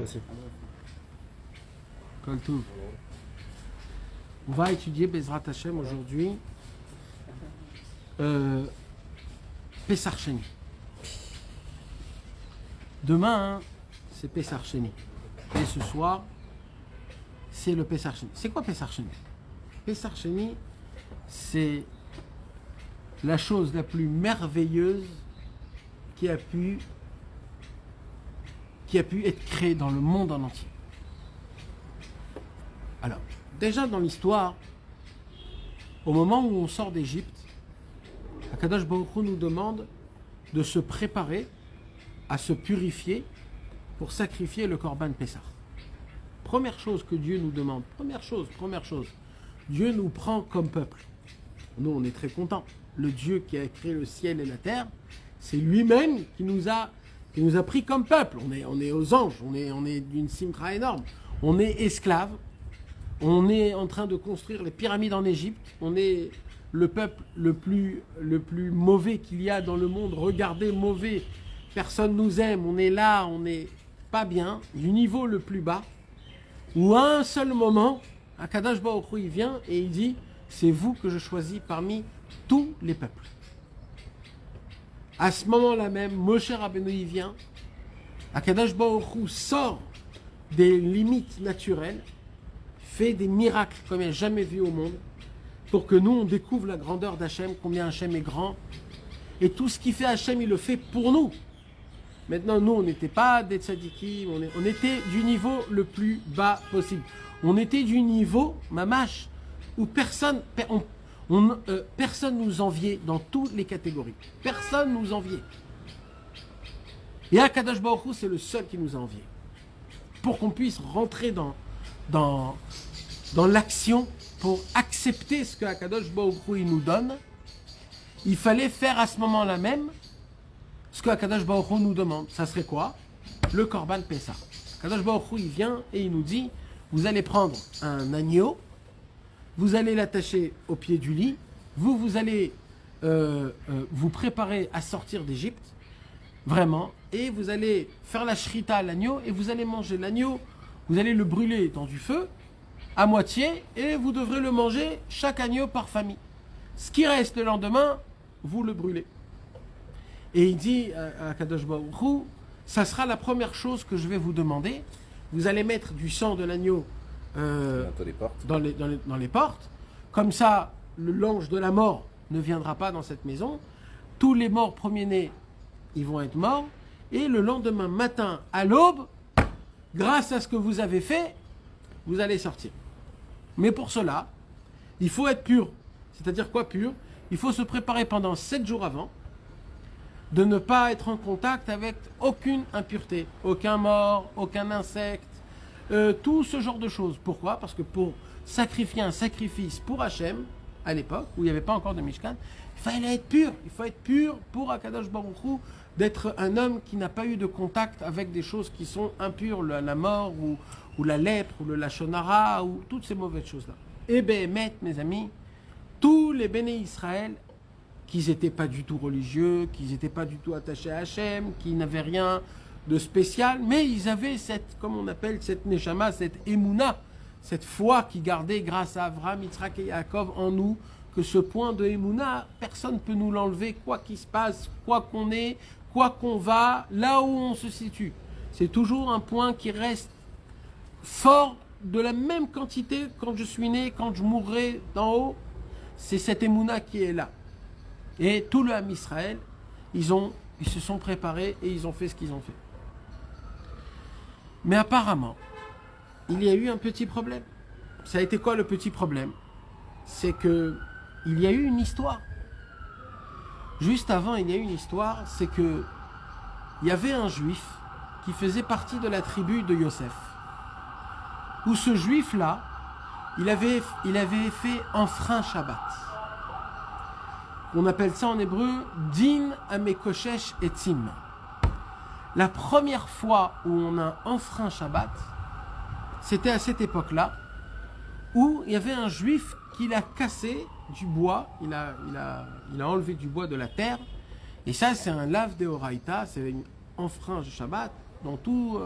aussi. Kol Tov. On va étudier Bezrat Hashem aujourd'hui Pessar Sheni. Demain, c'est Pessar Sheni. Et ce soir, c'est le Pessar Sheni. C'est quoi Pessar Sheni? Pessar Sheni, c'est la chose la plus merveilleuse qui a pu être créée dans le monde en entier. Alors, déjà dans l'histoire, au moment où on sort d'Égypte, Akadosh Baruch Hu nous demande de se préparer à se purifier pour sacrifier le Korban Pessah. Première chose que Dieu nous demande, première chose, Dieu nous prend comme peuple. Nous, on est très contents. Le Dieu qui a créé le ciel et la terre, c'est lui-même qui nous a pris comme peuple. On est aux anges, on est d'une simcha énorme. On est esclaves. On est en train de construire les pyramides en Égypte. On est le peuple le plus mauvais qu'il y a dans le monde. Regardez, mauvais. Personne nous aime. On est là, on n'est pas bien. Du niveau le plus bas. Où à un seul moment, Akadosh Baruch Hu, il vient et il dit, c'est vous que je choisis parmi tous les peuples. À ce moment-là même, Moshe Rabbeinu il vient. Akadosh Baruch Hu sort des limites naturelles, fait des miracles comme il n'a jamais vu au monde, pour que nous, on découvre la grandeur d'Hachem, combien Hachem est grand. Et tout ce qu'il fait Hachem, il le fait pour nous. Maintenant, nous, on n'était pas des tzadikim, on était du niveau le plus bas possible. On était du niveau, mamash, où personne nous enviait dans toutes les catégories. Personne nous enviait. Et Akadosh Baruch Hu, c'est le seul qui nous a enviés. Pour qu'on puisse rentrer dans l'action, pour accepter ce que Akadosh Baruch Hu il nous donne, il fallait faire à ce moment-là même ce que Akadosh Baruch Hu nous demande. Ça serait quoi? Le Korban Pessah. Akadosh Baruch Hu il vient et il nous dit, vous allez prendre un agneau, vous allez l'attacher au pied du lit, vous allez vous préparer à sortir d'Égypte, vraiment, et vous allez faire la shrita à l'agneau, et vous allez manger l'agneau, vous allez le brûler dans du feu, à moitié, et vous devrez le manger chaque agneau par famille. Ce qui reste le lendemain, vous le brûlez. Et il dit à Kadosh Baruch Hu, ça sera la première chose que je vais vous demander. Vous allez mettre du sang de l'agneau dans les portes. Comme ça, l'ange de la mort ne viendra pas dans cette maison. Tous les morts premiers-nés, ils vont être morts. Et le lendemain matin, à l'aube, grâce à ce que vous avez fait, vous allez sortir. Mais pour cela, il faut être pur. C'est-à-dire quoi pur? Il faut se préparer pendant 7 jours avant de ne pas être en contact avec aucune impureté, aucun mort, aucun insecte, tout ce genre de choses. Pourquoi? Parce que pour sacrifier un sacrifice pour Hachem, à l'époque, où il n'y avait pas encore de Mishkan, il fallait être pur. Il faut être pur pour Akadosh Baruch Hu, d'être un homme qui n'a pas eu de contact avec des choses qui sont impures, la mort, ou la lèpre, ou le lachon hara, ou toutes ces mauvaises choses-là. Et Béhémet, mes amis, tous les béné Israël, qu'ils n'étaient pas du tout religieux, qu'ils n'étaient pas du tout attachés à Hachem, qu'ils n'avaient rien de spécial, mais ils avaient cette, comme on appelle, cette neshama, cette émouna, cette foi qui gardait grâce à Abraham, Yitzhak et Yaakov en nous, que ce point de émouna, personne ne peut nous l'enlever, quoi qu'il se passe, quoi qu'on est, quoi qu'on va, là où on se situe. C'est toujours un point qui reste fort de la même quantité quand je suis né, quand je mourrai d'en haut, c'est cette émouna qui est là. Et tout le Ham Israël, ils se sont préparés et ils ont fait ce qu'ils ont fait. Mais apparemment, il y a eu un petit problème. Ça a été quoi le petit problème? C'est que il y a eu une histoire. Juste avant, il y a eu une histoire, c'est que il y avait un juif qui faisait partie de la tribu de Yosef. Où ce juif-là, il avait fait enfreint Shabbat. On appelle ça en hébreu Din Amekoshesh Etzim. La première fois où on a enfreint Shabbat, c'était à cette époque-là, où il y avait un juif qui a cassé du bois, il a enlevé du bois de la terre, et ça c'est un lave de Horaïta, c'est une enfreint de Shabbat dans tout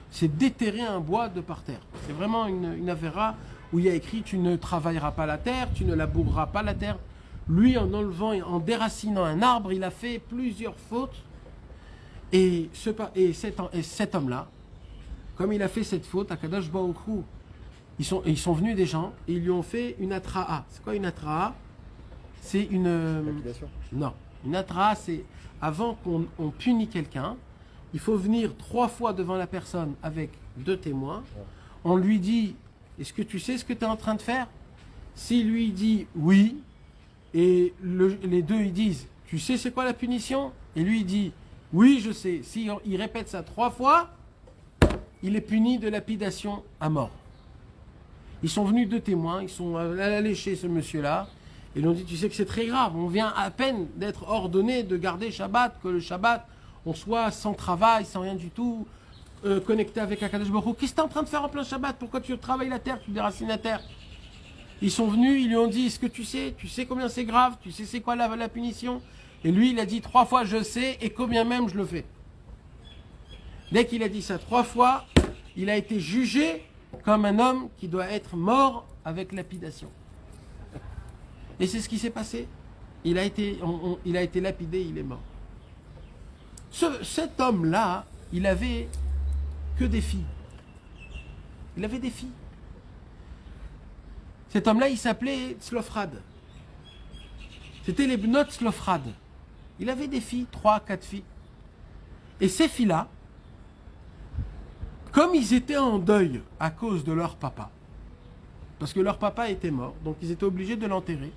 c'est déterrer un bois de par terre. C'est vraiment une avéra où il y a écrit tu ne travailleras pas la terre, tu ne laboureras pas la terre. Lui, en enlevant et en déracinant un arbre, il a fait plusieurs fautes. Et cet homme-là, comme il a fait cette faute, Akadosh Baruch Hu, ils sont venus des gens et ils lui ont fait une atra'a. C'est quoi une atra'a? C'est une... Lapidation. Non. Une atra'a, c'est avant qu'on punit quelqu'un, il faut venir 3 fois devant la personne avec 2 témoins. Ouais. On lui dit, est-ce que tu sais ce que tu es en train de faire? S'il lui dit oui, et les deux ils disent, tu sais c'est quoi la punition? Et lui il dit, oui je sais. S'il répète ça 3 fois, il est puni de lapidation à mort. Ils sont venus 2 témoins, ils sont allés chez ce monsieur-là, et ils ont dit, tu sais que c'est très grave, on vient à peine d'être ordonné de garder Shabbat, que le Shabbat, on soit sans travail, sans rien du tout, connecté avec Akadosh Baruch Hu. Qu'est-ce que tu es en train de faire en plein Shabbat? Pourquoi tu travailles la terre, tu déracines la terre? Ils sont venus, ils lui ont dit, est-ce que tu sais combien c'est grave, tu sais c'est quoi la punition? Et lui, il a dit 3 fois, je sais, et combien même je le fais. Dès qu'il a dit ça 3 fois, il a été jugé comme un homme qui doit être mort avec lapidation. Et c'est ce qui s'est passé. Il a été lapidé, il est mort. Cet homme-là, il avait que des filles. Il avait des filles. Cet homme-là, il s'appelait Tzlofrad. C'était les Bnot Tzlofrad. Il avait des filles, 3, 4 filles. Et ces filles-là, comme ils étaient en deuil à cause de leur papa, parce que leur papa était mort, donc ils étaient obligés de l'enterrer.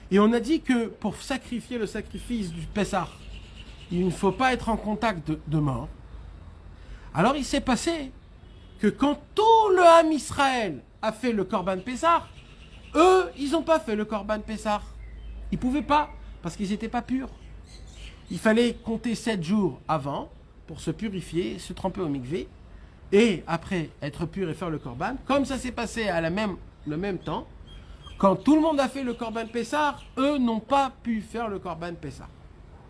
Et on a dit que pour sacrifier le sacrifice du Pessah, il ne faut pas être en contact de mort. Alors il s'est passé que quand tout le Ham Israël a fait le Korban Pessah, eux, ils n'ont pas fait le Korban Pessah. Ils ne pouvaient pas, parce qu'ils n'étaient pas purs. Il fallait compter 7 jours avant pour se purifier, se tremper au mikvé, et après être pur et faire le Korban. Comme ça s'est passé à le même temps, quand tout le monde a fait le Korban Pessah, eux n'ont pas pu faire le Korban Pessah.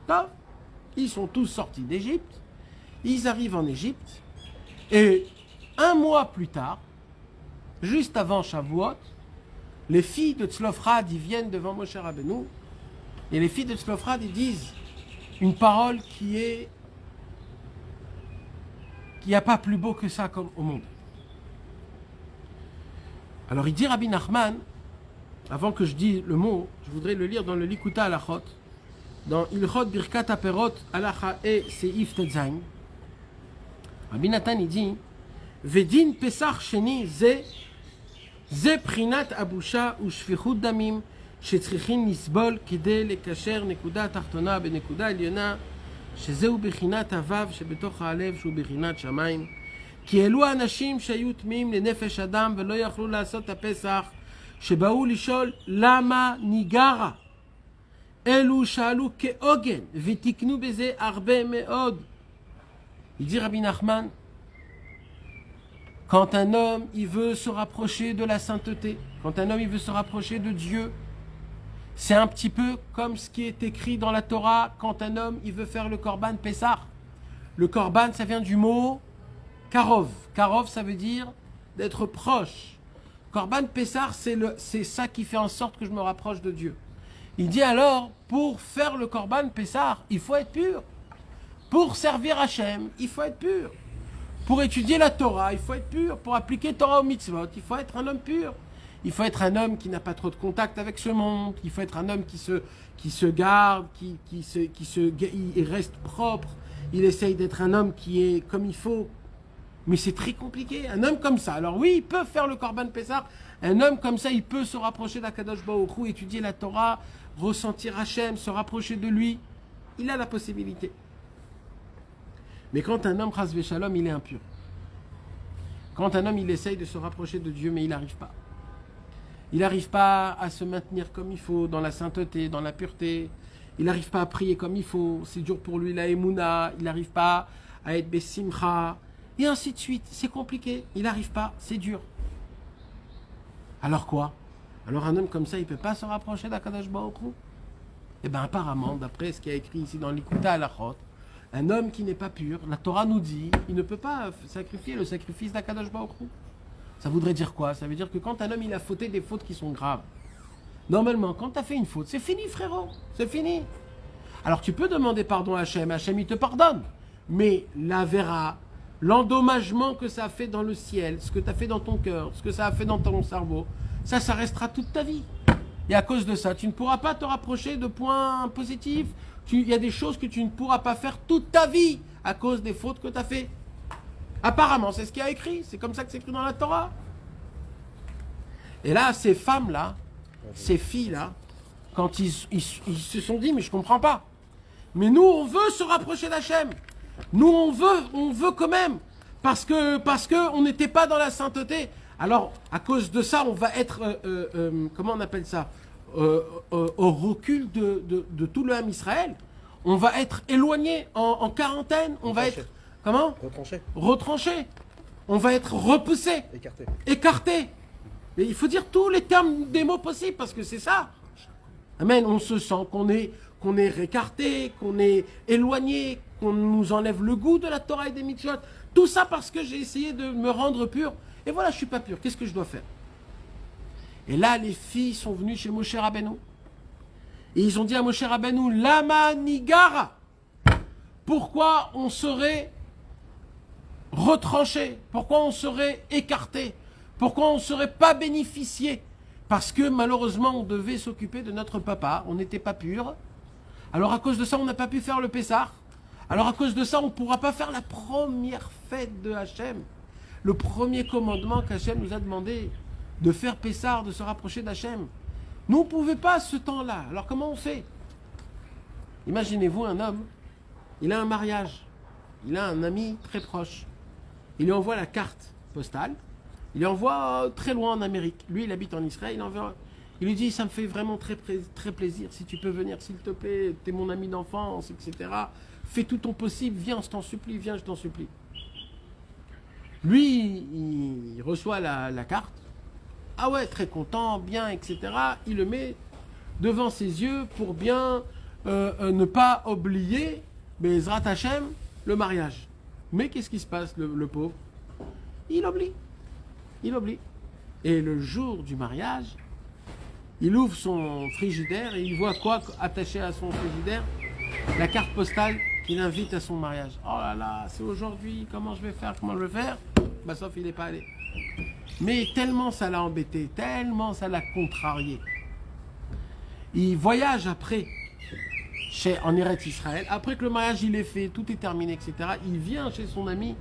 Donc, ils sont tous sortis d'Égypte, ils arrivent en Égypte, et 1 mois plus tard, juste avant Shavuot, les filles de Tzlofrad, ils viennent devant Moshe Rabbeinu, et les filles de Tzlofrad, ils disent une parole qui n'y a pas plus beau que ça comme au monde. Alors il dit Rabbi Nachman, avant que je dise le mot, je voudrais le lire dans le Likuta Halachot, dans Ilchot Birkat Aperot Halacha et Seif Tetzain. Rabbi Nathan il dit Vedin Pesach Sheni ze prinat abusha ushfichut damim שצריכים לסבול כדי לקשר נקודה תחתונה בנקודה עליונה שזהו בחינת הוו שבתוך הלב שהוא בחינת שמיים כי אלו האנשים שהיו טמאים לנפש אדם ולא יכלו לעשות הפסח שבאו לשאול למה ניגרה אלו שאלו כעוגן ותקנו בזה הרבה מאוד. Il dit Rabbi Nachman, quand un homme il veut se rapprocher de la sainteté, quand un homme il veut se rapprocher de Dieu, c'est un petit peu comme ce qui est écrit dans la Torah quand un homme il veut faire le Korban Pessah. Le Korban, ça vient du mot Karov. Karov, ça veut dire d'être proche. Korban Pessah, c'est ça qui fait en sorte que je me rapproche de Dieu. Il dit alors, pour faire le Korban Pessah, il faut être pur. Pour servir Hachem, il faut être pur. Pour étudier la Torah, il faut être pur. Pour appliquer Torah au mitzvot, il faut être un homme pur. Il faut être un homme qui n'a pas trop de contact avec ce monde. Il faut être un homme qui se garde, il reste propre. Il essaye d'être un homme qui est comme il faut. Mais c'est très compliqué. Un homme comme ça, alors oui, il peut faire le Korban Pessah. Un homme comme ça, il peut se rapprocher d'Akadosh Baruch Hu, étudier la Torah, ressentir Hachem, se rapprocher de lui. Il a la possibilité. Mais quand un homme, chas v'shalom, il est impur. Quand un homme, il essaye de se rapprocher de Dieu, mais il n'arrive pas. Il n'arrive pas à se maintenir comme il faut, dans la sainteté, dans la pureté. Il n'arrive pas à prier comme il faut. C'est dur pour lui la émouna. Il n'arrive pas à être bessimcha. Et ainsi de suite. C'est compliqué. Il n'arrive pas. C'est dur. Alors quoi? Alors un homme comme ça, il ne peut pas se rapprocher d'Akadosh Baruch Hu? Eh bien apparemment, d'après ce qui est écrit ici dans l'Ikuta Halachot, Un homme qui n'est pas pur, la Torah nous dit, il ne peut pas sacrifier le sacrifice d'Akadosh Baruch Hu. Ça voudrait dire quoi? Ça veut dire que quand un homme il a fauté des fautes qui sont graves, normalement, quand tu as fait une faute, c'est fini, frérot, c'est fini. Alors tu peux demander pardon à Hachem, Hachem il te pardonne, mais la verra, l'endommagement que ça a fait dans le ciel, ce que tu as fait dans ton cœur, ce que ça a fait dans ton cerveau, ça restera toute ta vie. Et à cause de ça, tu ne pourras pas te rapprocher de points positifs. Il y a des choses que tu ne pourras pas faire toute ta vie à cause des fautes que tu as fait. Apparemment, c'est ce qu'il y a écrit. C'est comme ça que c'est écrit dans la Torah. Et là, ces femmes-là, ces filles-là, quand ils se sont dit, mais je ne comprends pas. Mais nous, on veut se rapprocher d'Hachem. Nous, on veut quand même. Parce que on n'était pas dans la sainteté. Alors, à cause de ça, on va être, comment on appelle ça, au recul de tout le Ham Israël. On va être éloigné en quarantaine. On va être, comment? Retranché. On va être repoussé. Écarté. Et il faut dire tous les termes des mots possibles, parce que c'est ça. Amen. On se sent qu'on est écarté, qu'on est éloigné, qu'on nous enlève le goût de la Torah et des mitzvot. Tout ça parce que j'ai essayé de me rendre pur. Et voilà, je ne suis pas pur. Qu'est-ce que je dois faire? Et là, les filles sont venues chez Moshe Rabbeinu. Et ils ont dit à Moshe Rabbeinu, Lama Nigara. Pourquoi on serait retranché? Pourquoi on serait écarté? Pourquoi on ne serait pas bénéficié? Parce que malheureusement, on devait s'occuper de notre papa. On n'était pas pur. Alors à cause de ça, on n'a pas pu faire le Pessah. Alors à cause de ça, on ne pourra pas faire la première fête de Hachem. Le premier commandement qu'Hachem nous a demandé de faire Pessah, de se rapprocher d'Hachem. Nous, on ne pouvait pas ce temps-là. Alors comment on fait? Imaginez-vous un homme, il a un mariage, il a un ami très proche. Il lui envoie la carte postale, il lui envoie très loin en Amérique. Lui, il habite en Israël, il lui dit, ça me fait vraiment très, très plaisir, si tu peux venir, s'il te plaît, t'es mon ami d'enfance, etc. Fais tout ton possible, viens, je t'en supplie, viens, je t'en supplie. Lui, il reçoit la carte. Ah ouais, très content, bien, etc. Il le met devant ses yeux pour bien ne pas oublier, Bezrat Hachem, le mariage. Mais qu'est-ce qui se passe, le pauvre? Il oublie. Il oublie. Et le jour du mariage, il ouvre son frigidaire et il voit quoi attaché à son frigidaire? La carte postale qui l'invite à son mariage. Oh là là, c'est aujourd'hui, comment je vais faire? Bah sauf il n'est pas allé. Mais tellement ça l'a embêté, tellement ça l'a contrarié. Il voyage après, en Eretz Israël, après que le mariage il est fait, tout est terminé, etc. Il vient chez son ami,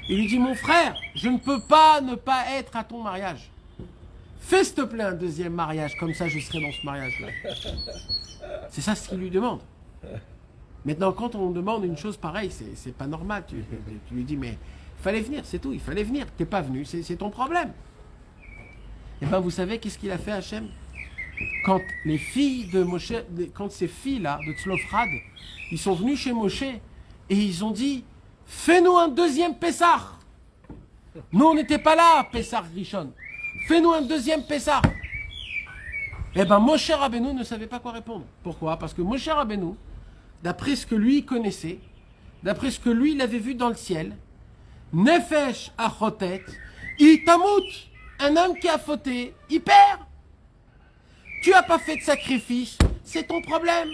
il lui dit, mon frère, je ne peux pas ne pas être à ton mariage. Fais s'il te plaît un deuxième mariage, comme ça je serai dans ce mariage-là. C'est ça ce qu'il lui demande. Maintenant, quand on demande une chose pareille, c'est pas normal. Tu lui dis, mais il fallait venir, c'est tout, il fallait venir. T'es pas venu, c'est ton problème. Et bien, vous savez qu'est-ce qu'il a fait Hachem? Quand les filles de Moshe, quand ces filles-là, de Tzlofrad, ils sont venus chez Moshe et ils ont dit, fais-nous un deuxième Pessah. Nous, on n'était pas là, Pessah Rishon. Fais-nous un deuxième Pessah. Eh bien, Moshe Rabbeinu ne savait pas quoi répondre. Pourquoi? Parce que Moshe Rabbeinu, d'après ce que lui connaissait, d'après ce que lui il avait vu dans le ciel, Nefesh Achotet, Itamut, un homme qui a fauté, il perd. Tu n'as pas fait de sacrifice, c'est ton problème.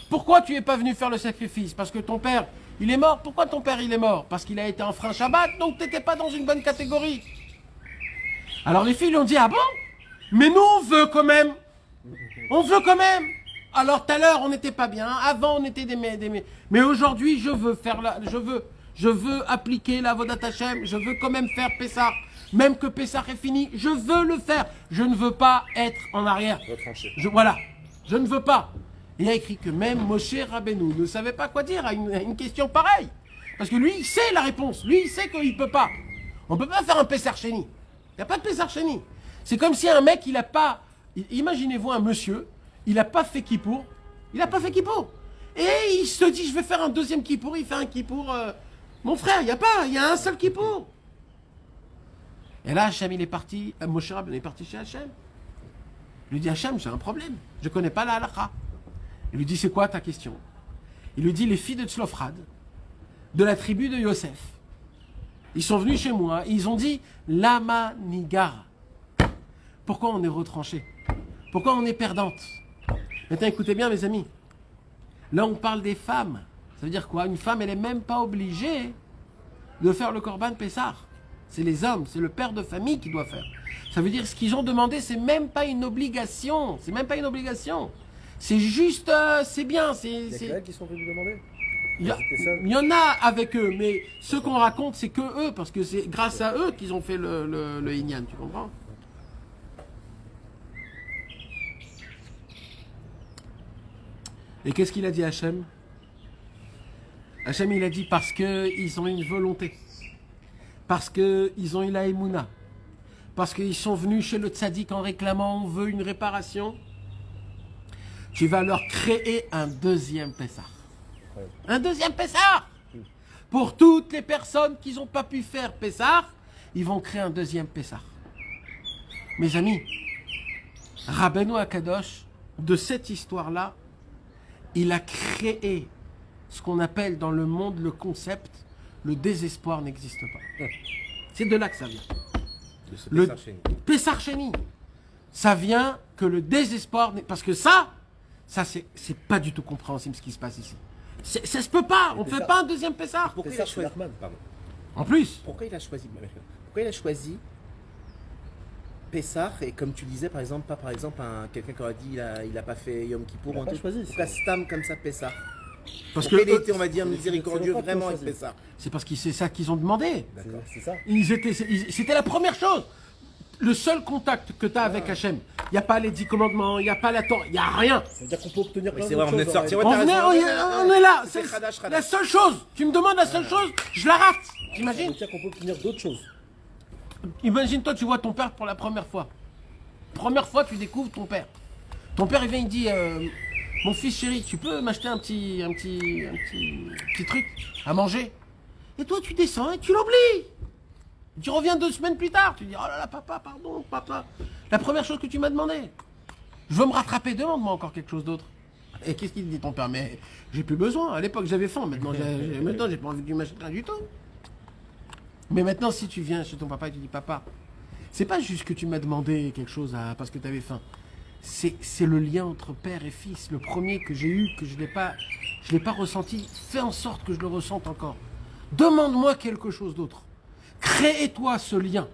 Pourquoi tu n'es pas venu faire le sacrifice? Parce que ton père, il est mort. Pourquoi ton père, il est mort? Parce qu'il a été enfreint Shabbat, donc tu n'étais pas dans une bonne catégorie. Alors les filles lui ont dit, ah bon? Mais nous, on veut quand même. On veut quand même. Alors tout à l'heure, on n'était pas bien. Avant, on était des mais aujourd'hui, je veux appliquer la Vodat Hashem. Je veux quand même faire Pessah. Même que Pessah est fini, je veux le faire. Je ne veux pas être en arrière. Voilà. Je ne veux pas. Il a écrit que même Moshe Rabbeinu ne savait pas quoi dire à une question pareille. Parce que lui, il sait la réponse. Lui, il sait qu'il ne peut pas. On ne peut pas faire un Pessah Sheni. Il n'y a pas de Pessah Sheni. C'est comme si un mec, il n'a pas... Imaginez-vous un monsieur, il n'a pas fait Kippour. Il n'a pas fait Kippour. Et il se dit, je vais faire un deuxième Kippour. Il fait un Kippour... Mon frère, il y a un seul Kippour. Et là, Hachem, il est parti, Moshe Rabbeinu est parti chez Hachem. Il lui dit, Hachem, j'ai un problème. Je ne connais pas la halakha. Il lui dit, c'est quoi ta question? Il lui dit, les filles de Tzlofrad, de la tribu de Yosef. Ils sont venus chez moi, et ils ont dit Lama Nigar. Pourquoi on est retranché? Pourquoi on est perdante? Maintenant, écoutez bien, mes amis. Là, on parle des femmes. Ça veut dire quoi? Une femme, elle n'est même pas obligée de faire le Korban Pessah. C'est les hommes, c'est le père de famille qui doit faire. Ça veut dire ce qu'ils ont demandé, c'est même pas une obligation. C'est même pas une obligation. C'est juste, c'est bien. Il y a que elles qui sont venus demander. Il y en a avec eux, mais ce qu'on raconte, c'est que eux, parce que c'est grâce à eux qu'ils ont fait le Inyan, tu comprends? Et qu'est-ce qu'il a dit Hachem? Hachem, il a dit parce qu'ils ont une volonté, parce qu'ils ont eu la Emouna, parce qu'ils sont venus chez le tzaddik en réclamant on veut une réparation, tu vas leur créer un deuxième Pessah. Un deuxième Pessah. Pour toutes les personnes qui n'ont pas pu faire Pessah, ils vont créer un deuxième Pessah. Mes amis, Rabbeinu Akadosh, de cette histoire-là, il a créé ce qu'on appelle dans le monde le concept, le désespoir n'existe pas. C'est de là que ça vient. Le Pessah Sheni. Ça vient que le désespoir... Parce que ça c'est pas du tout compréhensible ce qui se passe ici. Ça se peut pas, on ne fait pas un deuxième Pessah. Pourquoi il a choisi pardon. En plus. Pourquoi il a choisi Pessah et comme tu disais par exemple pas par exemple quelqu'un qui aurait dit il a pas fait Yom Kippour, il a pas choisi. Pourquoi Stam comme ça Pessah? Parce qu'il que était on va dire miséricordieux vraiment avec Pessah. C'est parce que c'est ça qu'ils ont demandé. C'est ça. C'était la première chose. Le seul contact que tu as avec Hachem, il n'y a pas les 10 commandements, il n'y a pas la Torah, il n'y a rien. Ça veut dire qu'on peut obtenir plein c'est vrai, d'autres on est choses, sorti. ouais. On est là. C'est Khadash. la seule chose. Tu me demandes la seule chose, je la rate. Ça T'imagines? veut dire qu'on peut obtenir d'autres choses. Imagine-toi, tu vois ton père pour la première fois. Première fois, tu découvres ton père. Ton père, il vient, il dit mon fils chéri, tu peux m'acheter un petit truc à manger? Et toi, tu descends et tu l'oublies. Tu reviens 2 semaines plus tard, tu dis oh là là, papa, pardon, papa. La première chose que tu m'as demandé. Je veux me rattraper, demande-moi encore quelque chose d'autre. Et qu'est-ce qu'il dit ton père? Mais j'ai plus besoin. À l'époque, j'avais faim. Maintenant, j'ai pas envie que tu m'achètes rien du tout. Mais maintenant, si tu viens chez ton papa et tu dis papa, c'est pas juste que tu m'as demandé quelque chose parce que tu avais faim. C'est le lien entre père et fils. Le premier que j'ai eu, que je l'ai pas ressenti. Fais en sorte que je le ressente encore. Demande-moi quelque chose d'autre. Crée-toi ce lien.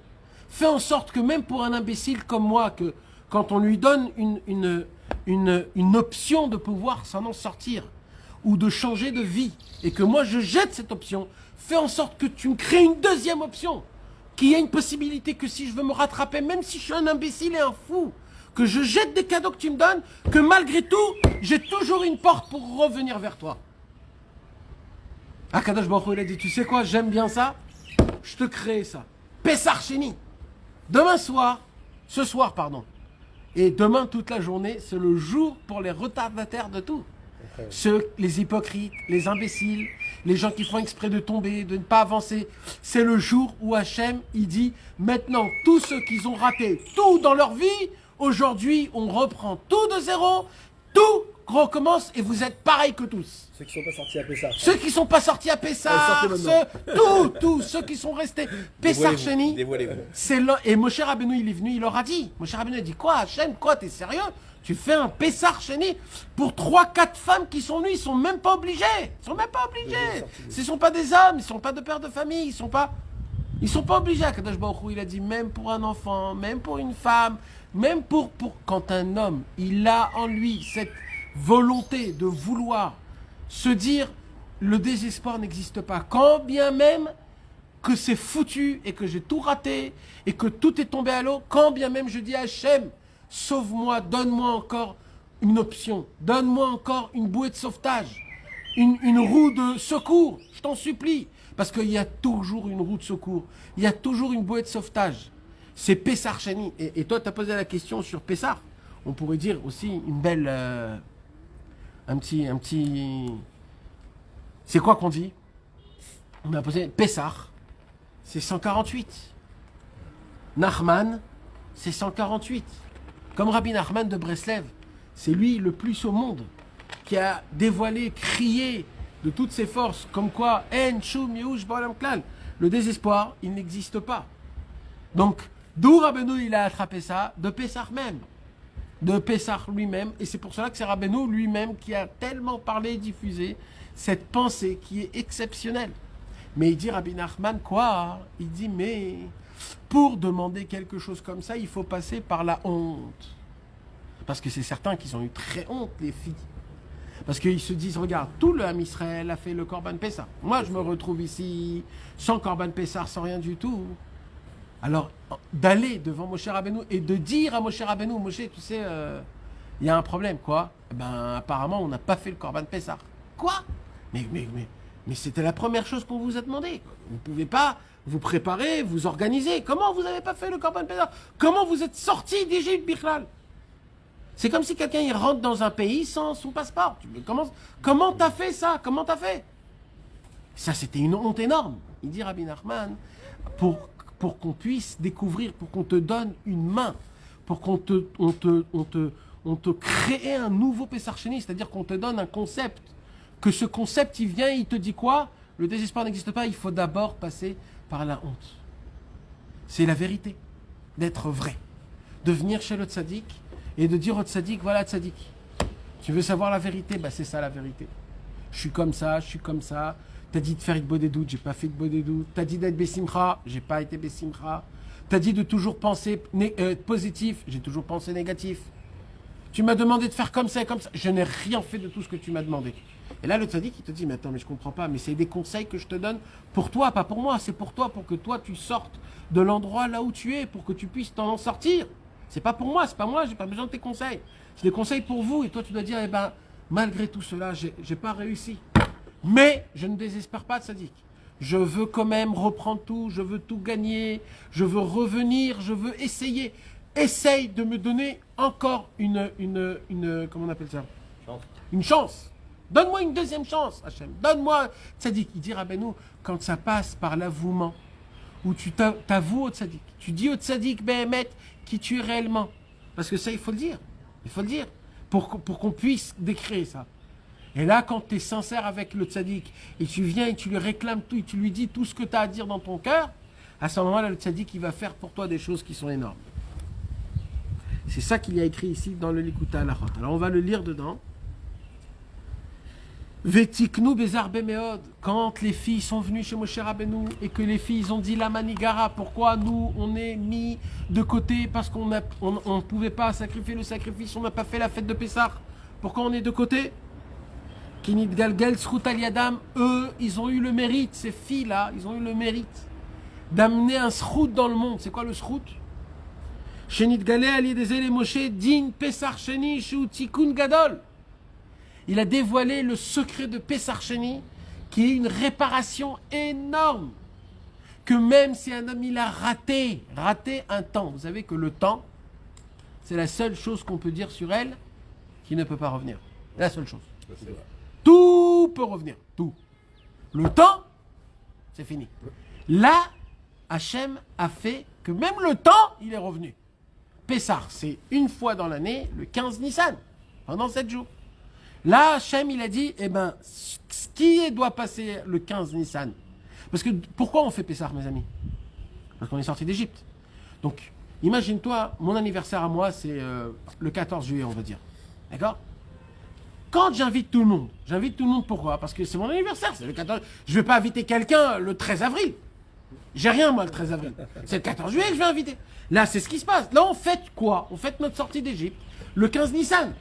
Fais en sorte que même pour un imbécile comme moi, que quand on lui donne une option de pouvoir s'en en sortir, ou de changer de vie, et que moi je jette cette option, fais en sorte que tu me crées une deuxième option, qu'il y ait une possibilité que si je veux me rattraper, même si je suis un imbécile et un fou, que je jette des cadeaux que tu me donnes, que malgré tout, j'ai toujours une porte pour revenir vers toi. Akadosh Baruch Hu, il a dit, tu sais quoi, j'aime bien ça, je te crée ça. Pessah Sheni. Ce soir, et demain toute la journée, c'est le jour pour les retardataires de tout. Les hypocrites, les imbéciles, les gens qui font exprès de tomber, de ne pas avancer. C'est le jour où Hachem, il dit, maintenant, tous ceux qui ont raté tout dans leur vie, aujourd'hui, on reprend tout de zéro, tout recommence et vous êtes pareils que tous. Ceux qui sont pas sortis à Pessah. Ceux qui sont pas sortis à Pessah, tous ceux qui sont restés. Pessah Sheni, c'est là. Et Moshe Rabbeinu, il est venu, il leur a dit. Moshe Rabbeinu a dit quoi, Hachem, quoi, t'es sérieux? Tu fais un Pessah Sheni pour 3-4 femmes qui sont venues, ils sont même pas obligés. Ils sont même pas obligés. Ce ne sont pas des hommes, ils sont pas de pères de famille, ils sont pas obligés. Akadosh Baruch Hu, il a dit même pour un enfant, même pour une femme, même pour quand un homme, il a en lui cette volonté de vouloir se dire le désespoir n'existe pas, quand bien même que c'est foutu et que j'ai tout raté et que tout est tombé à l'eau, quand bien même je dis à Hachem, sauve-moi, donne-moi encore une option, donne-moi encore une bouée de sauvetage, une roue de secours, je t'en supplie, parce qu'il y a toujours une roue de secours, il y a toujours une bouée de sauvetage. C'est Pessah Sheni. Et toi, tu as posé la question sur Pessah. On pourrait dire aussi une belle... un petit... C'est quoi qu'on dit? On a posé Pessah, c'est 148. Nachman, c'est 148. Comme Rabbi Nachman de Breslev, c'est lui le plus au monde qui a dévoilé, crié de toutes ses forces, comme quoi, En Shum Yehush Ba'olam Klal, le désespoir, il n'existe pas. Donc, d'où Rabbeinu, il a attrapé ça? De Pessah même. De Pessah lui-même. Et c'est pour cela que c'est Rabbeinu lui-même qui a tellement parlé et diffusé cette pensée qui est exceptionnelle. Mais il dit, Rabbi Nachman, quoi? Il dit, mais pour demander quelque chose comme ça, il faut passer par la honte. Parce que c'est certains qui ont eu très honte, les filles. Parce qu'ils se disent, regarde, tout le Ham Israël a fait le Korban Pessah. Moi, je me retrouve ici, sans Korban Pessah, sans rien du tout. Alors, d'aller devant Moshe Rabbeinu et de dire à Moshe Rabbeinu, Moshe, tu sais, il y a un problème, quoi? Eh ben, apparemment, on n'a pas fait le Korban Pessah. Quoi? Mais c'était la première chose qu'on vous a demandé. Vous ne pouvez pas vous préparer, vous organiser. Comment vous n'avez pas fait le Korban Pessah? Comment vous êtes sorti d'Égypte, Bichlal? C'est comme si quelqu'un il rentre dans un pays sans son passeport. Comment t'as fait ça? Comment t'as fait? Ça, c'était une honte énorme. Il dit Rabbi Nachman, pour qu'on puisse découvrir, pour qu'on te donne une main, pour qu'on on te crée un nouveau Pessah Sheni, c'est-à-dire qu'on te donne un concept, que ce concept, il vient, il te dit quoi? Le désespoir n'existe pas, il faut d'abord passer par la honte. C'est la vérité, d'être vrai. De venir chez le tzaddik et de dire au tzaddik, voilà tzaddik, tu veux savoir la vérité? Bah c'est ça la vérité. Je suis comme ça, T'as dit de faire Hitbodedut, des doutes, j'ai pas fait Hitbodedut. Des doutes. T'as dit d'être Bessimcha, j'ai pas été Bessimcha. T'as dit de toujours penser positif, j'ai toujours pensé négatif. Tu m'as demandé de faire comme ça et comme ça. Je n'ai rien fait de tout ce que tu m'as demandé. Et là, le tzaddik, il te dit, mais attends, mais je comprends pas, mais c'est des conseils que je te donne pour toi, pas pour moi. C'est pour toi, pour que toi, tu sortes de l'endroit là où tu es, pour que tu puisses t'en sortir. C'est pas pour moi, c'est pas moi, j'ai pas besoin de tes conseils. C'est des conseils pour vous. Et toi, tu dois dire, eh ben, malgré tout cela, j'ai pas réussi. Mais je ne désespère pas, tzaddik. Je veux quand même reprendre tout, je veux tout gagner, je veux revenir, je veux essayer. Essaye de me donner encore une comment on appelle ça? Chance. Une chance. Donne-moi une deuxième chance, Hachem. Donne-moi, tzaddik. Il dit, Rabbeinu, quand ça passe par l'avouement, où tu t'avoues au tzaddik, tu dis au tzaddik, Behemet, qui tu es réellement. Parce que ça, il faut le dire. Il faut le dire. Pour qu'on puisse décrire ça. Et là, quand tu es sincère avec le tzaddik, et tu viens et tu lui réclames tout, et tu lui dis tout ce que tu as à dire dans ton cœur, à ce moment-là, le tzaddik, il va faire pour toi des choses qui sont énormes. C'est ça qu'il y a écrit ici dans le Likuta Halachot. Alors, on va le lire dedans. Vetiknu bezar bemeod. Quand les filles sont venues chez Moshe Rabbeinu et que les filles ont dit la manigara, pourquoi nous on est mis de côté parce qu'on ne pouvait pas sacrifier le sacrifice, on n'a pas fait la fête de Pessah. Pourquoi on est de côté? Kinit galgel srut al yadam. Eux, ils ont eu le mérite, ces filles-là, ils ont eu le mérite d'amener un srout dans le monde. C'est quoi le srout? Shenit galé ali des ele Moshe din Pessah Sheni shu tikun gadol. Il a dévoilé le secret de Pessah Sheni, qui est une réparation énorme. Que même si un homme il a raté un temps, vous savez que le temps, c'est la seule chose qu'on peut dire sur elle qui ne peut pas revenir. La seule chose. Tout peut revenir, tout. Le temps, c'est fini. Là, Hachem a fait que même le temps, il est revenu. Pessah, c'est une fois dans l'année, le 15 Nissan, pendant 7 jours. Là, Hachem, il a dit, eh ben, ce qui doit passer le 15 Nissan. Parce que, pourquoi on fait Pessah, mes amis? Parce qu'on est sorti d'Égypte. Donc, imagine-toi, mon anniversaire à moi, c'est le 14 juillet, on va dire. D'accord? Quand j'invite tout le monde, pourquoi? Parce que c'est mon anniversaire, c'est le 14. Je ne vais pas inviter quelqu'un le 13 avril. J'ai rien, moi, le 13 avril. C'est le 14 juillet que je vais inviter. Là, c'est ce qui se passe. Là, on fête quoi? On fête notre sortie d'Égypte, le 15 Nissan.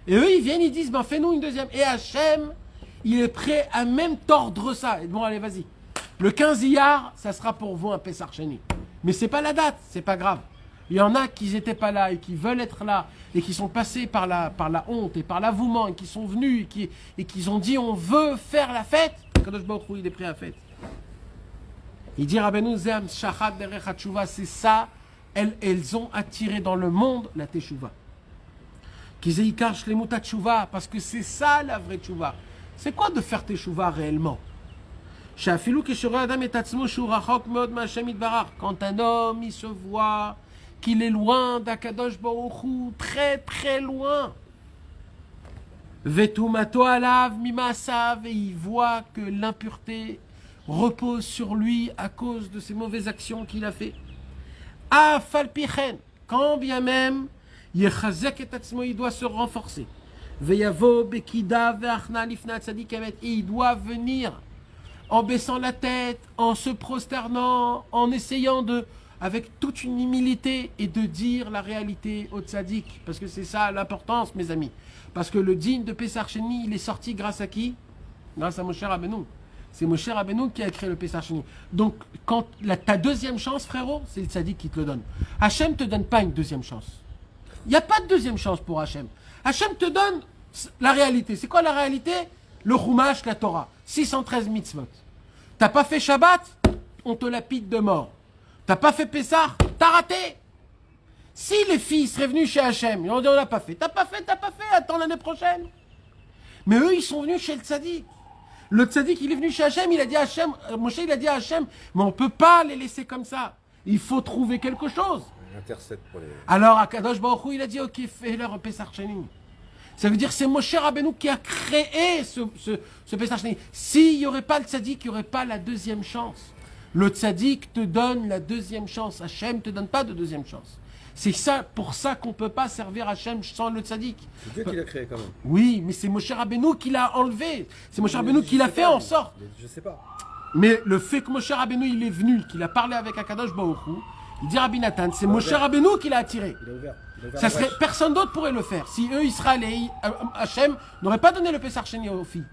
Et eux, ils viennent, ils disent, ben, fais-nous une deuxième. Et Hachem, il est prêt à même tordre ça. Et bon, allez, vas-y. Le 15 Iyar, ça sera pour vous un Pessah Sheni. Mais c'est pas la date, c'est pas grave. Il y en a qui n'étaient pas là et qui veulent être là et qui sont passés par la honte et par l'avouement et qui sont venus et qui ont dit on veut faire la fête. Kadosh Baruch Hu, il est prêt à la fête. Il dit Rabbeinu Zem Shachat Derech HaTshuva, c'est ça, elles ont attiré dans le monde la Teshuva. Kizeikar Shlemut HaTshuva, parce que c'est ça la vraie Teshuva. C'est quoi de faire Teshuva réellement? Shafilu Keshore Adam et Tatzmo Shu Rachok Meod Ma'Hashem Yitbarach. Quand un homme il se voit qu'il est loin d'Akadosh Baruch Hu, très très loin. Vetumato alav mimasav, et il voit que l'impureté repose sur lui à cause de ses mauvaises actions qu'il a fait. Afalpichen, quand bien même, yechazek et atzmo, il doit se renforcer. Veyavo bekida ve'achna lifna tzadik emet, et il doit venir en baissant la tête, en se prosternant, en essayant de, avec toute une humilité, et de dire la réalité au tzaddik. Parce que c'est ça l'importance, mes amis. Parce que le digne de Pessar Sheni, il est sorti grâce à qui? Grâce à Moshe Rabbeinu. C'est Moshe Rabbeinu qui a créé le Pessar Sheni. Donc, quand ta deuxième chance, frérot, c'est le tzaddik qui te le donne. Hachem ne te donne pas une deuxième chance. Il n'y a pas de deuxième chance pour Hachem. Hachem te donne la réalité. C'est quoi la réalité? Le Chumash, la Torah. 613 mitzvot. T'as pas fait Shabbat, on te lapide de mort. T'as pas fait Pessah, t'as raté. Si les filles seraient venues chez Hachem, ils ont dit on l'a pas fait. T'as pas fait, attends l'année prochaine. Mais eux, ils sont venus chez le tzaddik. Le tzaddik, il est venu chez Hachem, il a dit à Hachem, Moshe, il a dit à Hachem, mais on peut pas les laisser comme ça. Il faut trouver quelque chose. Intercède pour les... Alors, Akadosh Baruch Hu, il a dit, ok, fais-leur un Pessah Sheni. Ça veut dire c'est Moshe Rabbeinu qui a créé ce Pessah Sheni. S'il n'y aurait pas le tzaddik, il n'y aurait pas la deuxième chance. Le tzaddik te donne la deuxième chance. Hachem ne te donne pas de deuxième chance. C'est ça, pour ça qu'on ne peut pas servir Hachem sans le tzaddik. C'est Dieu qui l'a créé quand même. Oui, mais c'est Moshe Rabbeinu qui l'a enlevé. C'est Moshe Rabbeinu qui l'a fait en sorte. Je sais pas. Mais le fait que Moshe Rabbeinu il est venu, qu'il a parlé avec Akadosh Baruch Hu, il dit Rabbi Nathan, c'est Moshe Rabbeinu qui l'a attiré. Il a ouvert. Ça serait, personne d'autre pourrait le faire. Si eux, Israël et Hachem n'auraient pas donné le Pessar Sheni aux filles.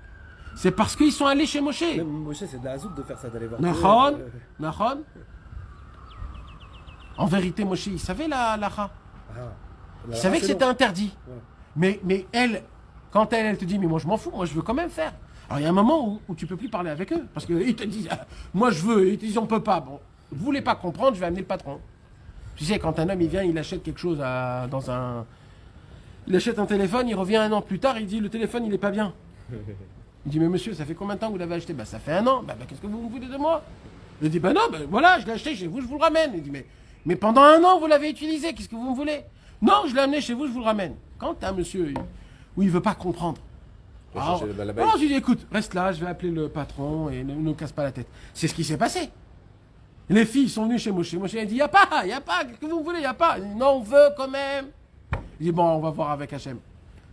C'est parce qu'ils sont allés chez Moshe. Même Moshe, c'est de la hazouk de faire ça, d'aller voir. Nahon. En vérité, Moshe, il savait la halakha. Il savait que c'était interdit. Ouais. Mais elle, quand elle te dit, mais moi je m'en fous, moi je veux quand même faire. Alors il y a un moment où tu peux plus parler avec eux. Parce qu'ils te disent, moi je veux, et ils te disent, on peut pas. Bon, vous voulez pas comprendre, je vais amener le patron. Tu sais, quand un homme il vient, il achète quelque chose dans un... Il achète un téléphone, il revient un an plus tard, il dit, le téléphone il est pas bien. Il dit, mais monsieur, ça fait combien de temps que vous l'avez acheté? Bah ça fait un an. Bah qu'est-ce que vous me voulez de moi? Il dit, bah non, bah, voilà, je l'ai acheté chez vous, je vous le ramène. Il dit, mais pendant un an, vous l'avez utilisé, qu'est-ce que vous me voulez? Non, je l'ai amené chez vous, je vous le ramène. Quand t'as un monsieur où il veut pas comprendre. Alors, je lui dis, écoute, reste là, je vais appeler le patron et ne casse pas la tête. C'est ce qui s'est passé. Les filles sont venues chez Moshe. Moshe a dit, y a pas, qu'est-ce que vous voulez, y a pas. Il dit, non, on veut quand même. Il dit, bon, on va voir avec Hachem.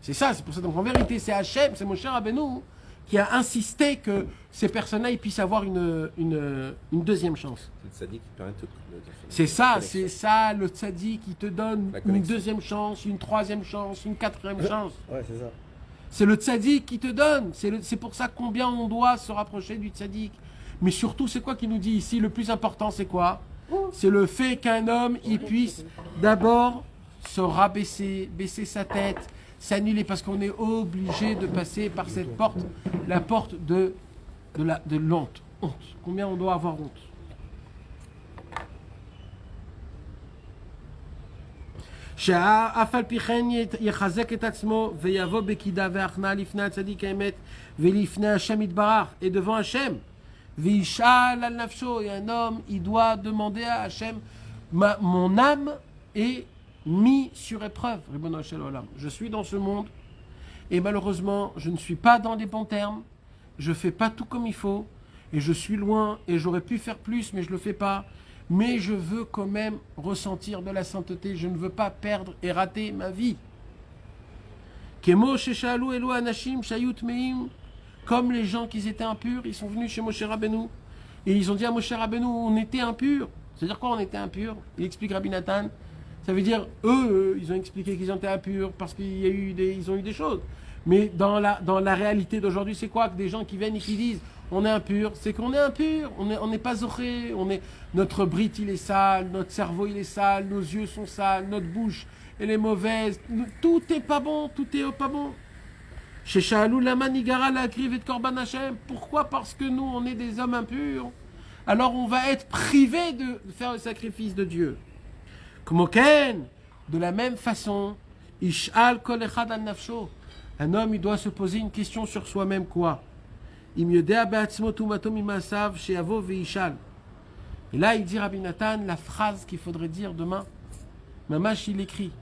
C'est ça, c'est pour ça. Donc en vérité, c'est Hachem, c'est Moshe Rabbeinu qui a insisté que ces personnes-là ils puissent avoir une deuxième chance. C'est le tzaddik qui permet tout. C'est ça, le tzaddik qui te donne une deuxième chance, une troisième chance, une quatrième chance. Ouais, c'est ça. C'est le tzaddik qui te donne. C'est pour ça combien on doit se rapprocher du tzaddik. Mais surtout, c'est quoi qu'il nous dit ici? Le plus important, c'est quoi? C'est le fait qu'un homme, il puisse d'abord se rabaisser, baisser sa tête, s'annuler, parce qu'on est obligé de passer par cette porte, la porte de l'honte. Honte. Combien on doit avoir honte? שאף על פי כן יחזק את עצמו ויבוא בקידה והכנעה לפני הצדיק האמת ולפני השם יתברך et devant Hachem וישאל על נפשו. Et un homme, il doit demander à Hachem, mon âme est mise sur épreuve. Ribono shel olam. Je suis dans ce monde et malheureusement je ne suis pas dans les bons termes, je fais pas tout comme il faut et je suis loin et j'aurais pu faire plus mais je le fais pas. Mais je veux quand même ressentir de la sainteté. Je ne veux pas perdre et rater ma vie. Comme les gens qui étaient impurs, ils sont venus chez Moshe Rabbeinu. Et ils ont dit à Moshe Rabbeinu, on était impurs. C'est-à-dire quoi, on était impurs? Il explique Rabbi Nathan. Ça veut dire, eux, ils ont expliqué qu'ils étaient impurs parce qu'ils ont eu des choses. Mais dans la réalité d'aujourd'hui, c'est quoi? Que des gens qui viennent et qui disent, on est impur, c'est qu'on est impur, on n'est pas zoré, notre brit il est sale, notre cerveau il est sale, nos yeux sont sales, notre bouche elle est mauvaise, tout est pas bon, tout est pas bon. Chez Sha'alou Lama Nigara la kriv et Korban Hashem. Pourquoi? Parce que nous on est des hommes impurs, alors on va être privé de faire le sacrifice de Dieu. Comme Ken, de la même façon, Ish'al kol echad al nafsho. Un homme il doit se poser une question sur soi-même, quoi? Et là, il dit Rabbi Nathan la phrase qu'il faudrait dire demain. Mamash, il écrit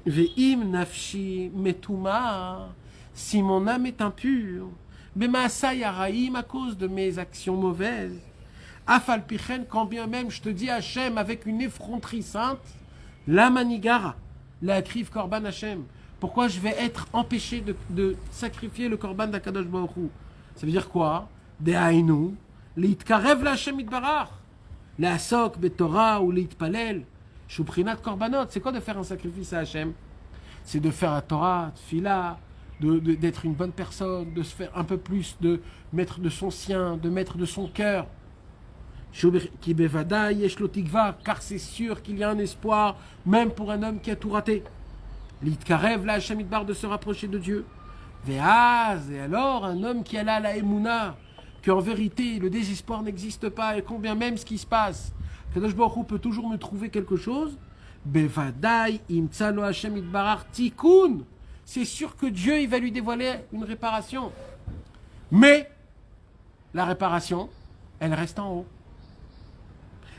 Ve'im nafshi metuma. si mon âme est impure, Bemaasai Araïm, à cause de mes actions mauvaises, Afalpichen, quand bien même je te dis Hachem avec une effronterie sainte, la manigara, la kriv korban Hachem. Pourquoi je vais être empêché de sacrifier le korban d'Akadosh Baruch Hu? Ça veut dire quoi? Dehainu, leitkarev la Hachem itbarach, leasok betorah ou leitpalel, shuprinat korbanot. C'est quoi de faire un sacrifice à Hachem? C'est de faire la Torah, tfila, d'être une bonne personne, de se faire un peu plus, de mettre de son sien, de mettre de son cœur. Car c'est sûr qu'il y a un espoir, même pour un homme qui a tout raté. L'itkarev, la Hachem Itbar, de se rapprocher de Dieu. Veaz, et alors un homme qui a là la Emouna, qu'en vérité le désespoir n'existe pas, et combien même ce qui se passe, Kadosh Baruch Hu peut toujours me trouver quelque chose. Bevadai imtsalo Hachem Itbarach tikun. C'est sûr que Dieu il va lui dévoiler une réparation. Mais la réparation, elle reste en haut.